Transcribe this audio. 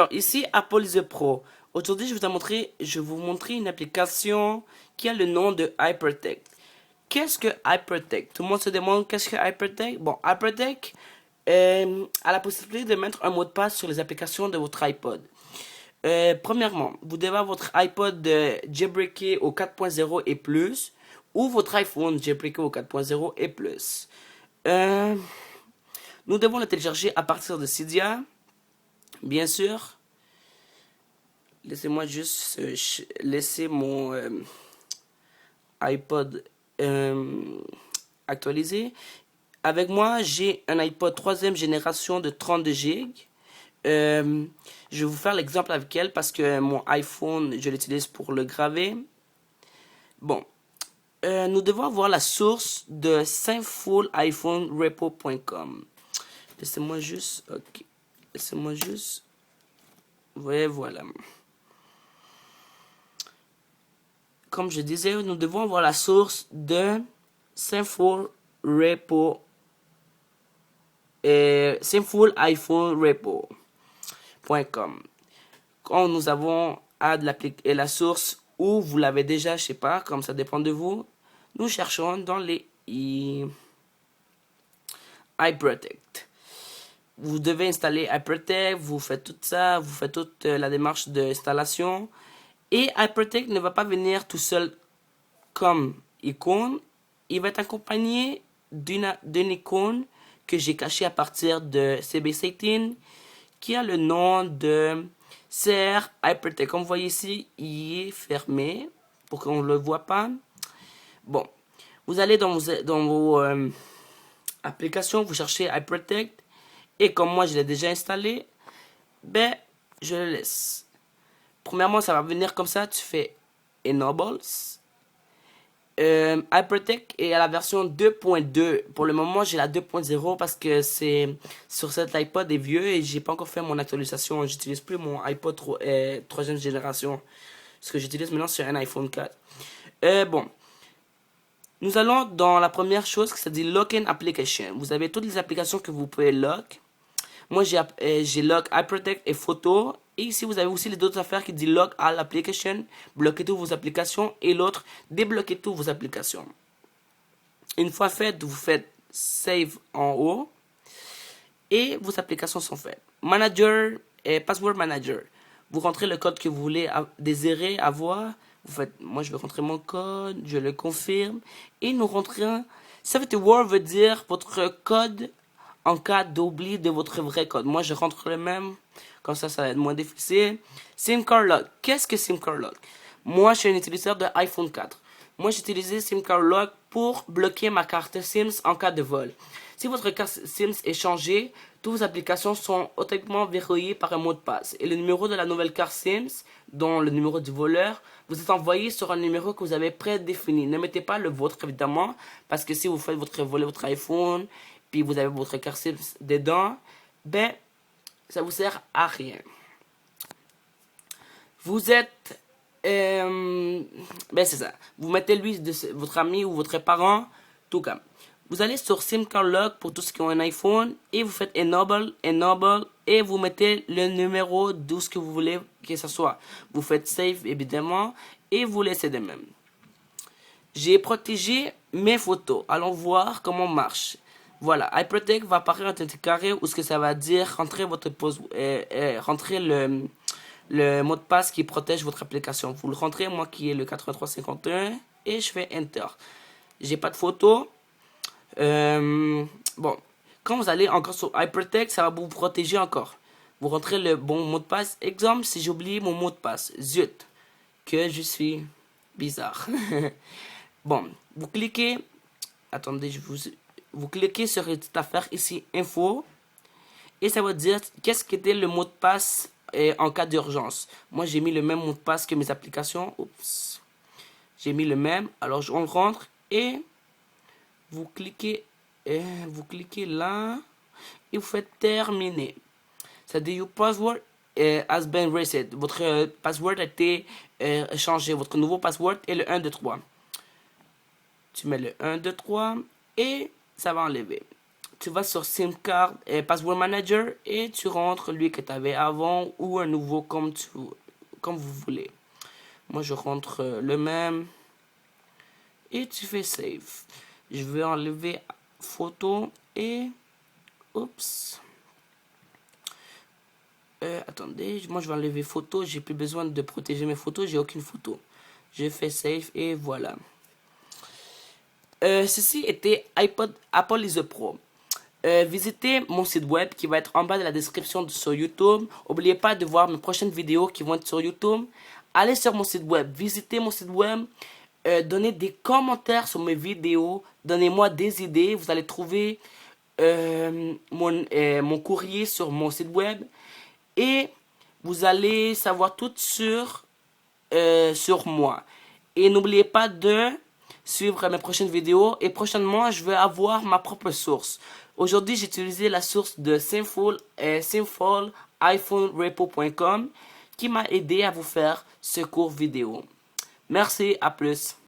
Alors ici, Apple The Pro. Aujourd'hui, je vais vous montrer une application qui a le nom de Hypertext. Qu'est-ce que Hypertext? Tout le monde se demande qu'est-ce que Hypertext? Bon, Hypertext a la possibilité de mettre un mot de passe sur les applications de votre iPod. Premièrement, vous devez avoir votre iPod jailbreaké au 4.0 et plus, ou votre iPhone jailbreaké au 4.0 et plus. Nous devons le télécharger à partir de Cydia, bien sûr. Laissez-moi juste laisser mon iPod actualisé. Avec moi, j'ai un iPod 3ème génération de 32 Go. Je vais vous faire l'exemple avec elle parce que mon iPhone, je l'utilise pour le graver. Bon, nous devons avoir la source de simfuliPhoneRepo.com. Laissez-moi juste, ok, laissez-moi juste, ouais, voilà. Comme je disais, nous devons avoir la source de simfuliPhoneRepo.com. Quand nous avons la source ou vous l'avez déjà, je sais pas, comme ça dépend de vous, nous cherchons dans les Hypertext. Vous devez installer Hypertext, vous faites tout ça, vous faites toute la démarche d'installation. Et Hypertext ne va pas venir tout seul comme icône, il va être accompagné d'une icône que j'ai cachée à partir de CB18 qui a le nom de CR Hypertext. Comme vous voyez ici, il est fermé pour qu'on ne le voit pas. Bon, vous allez dans vos applications, vous cherchez Hypertext et comme moi je l'ai déjà installé, ben je le laisse. Premièrement, ça va venir comme ça, tu fais Enables. Hypertext est à la version 2.2. Pour le moment, j'ai la 2.0 parce que c'est sur cet iPod est vieux et j'ai pas encore fait mon actualisation. J'utilise plus mon iPod 3ème génération. Ce que j'utilise maintenant sur un iPhone 4. Bon. Nous allons dans la première chose qui s'appelle Login Application. Vous avez toutes les applications que vous pouvez lock. Moi, j'ai lock Hypertext et photo. Et ici, vous avez aussi les autres affaires qui disent lock all application, bloquez toutes vos applications. Et l'autre, débloquez toutes vos applications. Une fois fait, vous faites save en haut. Et vos applications sont faites. Manager et Password Manager. Vous rentrez le code que vous voulez désirer avoir. Vous faites, moi, je vais rentrer mon code, je le confirme. Et nous rentrons. Save word veut dire votre code en cas d'oubli de votre vrai code. Moi, je rentre le même. Comme ça va être moins difficile. SIM card lock. Qu'est-ce que SIM card lock? Moi, je suis un utilisateur de iPhone 4. Moi, j'utilisais SIM card lock pour bloquer ma carte SIMS en cas de vol. Si votre carte SIMS est changée, toutes vos applications sont automatiquement verrouillées par un mot de passe. Et le numéro de la nouvelle carte SIMS, dont le numéro du voleur, vous est envoyé sur un numéro que vous avez prédéfini. Ne mettez pas le vôtre, évidemment, parce que si vous faites voler votre iPhone, puis vous avez votre carte SIMS dedans, ben, ça vous sert à rien. Vous êtes... ben c'est ça. Vous mettez lui de votre ami ou votre parent, tout comme. Vous allez sur SIM card lock pour tous ceux qui ont un iPhone et vous faites Enable et vous mettez le numéro d'où ce que vous voulez que ce soit. Vous faites Save évidemment et vous laissez de même. J'ai protégé mes photos. Allons voir comment marche. Voilà, Hypertext va apparaître un petit carré où ce que ça va dire rentrer rentrer le mot de passe qui protège votre application. Vous le rentrez, moi qui est le 8351 et je fais Enter. J'ai pas de photo. Bon, quand vous allez encore sur Hypertext, ça va vous protéger encore. Vous rentrez le bon mot de passe. Exemple, si j'oublie mon mot de passe, zut, que je suis bizarre. Bon, vous cliquez. Attendez, vous cliquez sur cette affaire ici, info, et ça va dire qu'est-ce qu'était le mot de passe en cas d'urgence. Moi, j'ai mis le même mot de passe que mes applications. Oups. J'ai mis le même. Alors, on rentre et vous cliquez là et vous faites terminer. Ça dit your password has been reset. Votre password a été changé. Votre nouveau password est le 1, 2, 3. Tu mets le 1, 2, 3 et ça va enlever. tu vas sur SIM card et Password Manager et tu rentres lui que tu avais avant ou un nouveau comme vous voulez. Moi, je rentre le même et tu fais save. Je vais enlever photo et oups. Attendez, moi je vais enlever photo. J'ai plus besoin de protéger mes photos. J'ai aucune photo. Je fais save et voilà. Ceci était iPod Apple is a Pro. Visitez mon site web qui va être en bas de la description sur YouTube. N'oubliez pas de voir mes prochaines vidéos qui vont être sur YouTube. Allez sur mon site web, visitez mon site web, donnez des commentaires sur mes vidéos, donnez-moi des idées. Vous allez trouver mon courrier sur mon site web et vous allez savoir tout sur moi. Et n'oubliez pas de suivre mes prochaines vidéos. Et prochainement, je vais avoir ma propre source. Aujourd'hui, j'ai utilisé la source de Sinful iPhoneRepo.com qui m'a aidé à vous faire ce cours vidéo. Merci, à plus.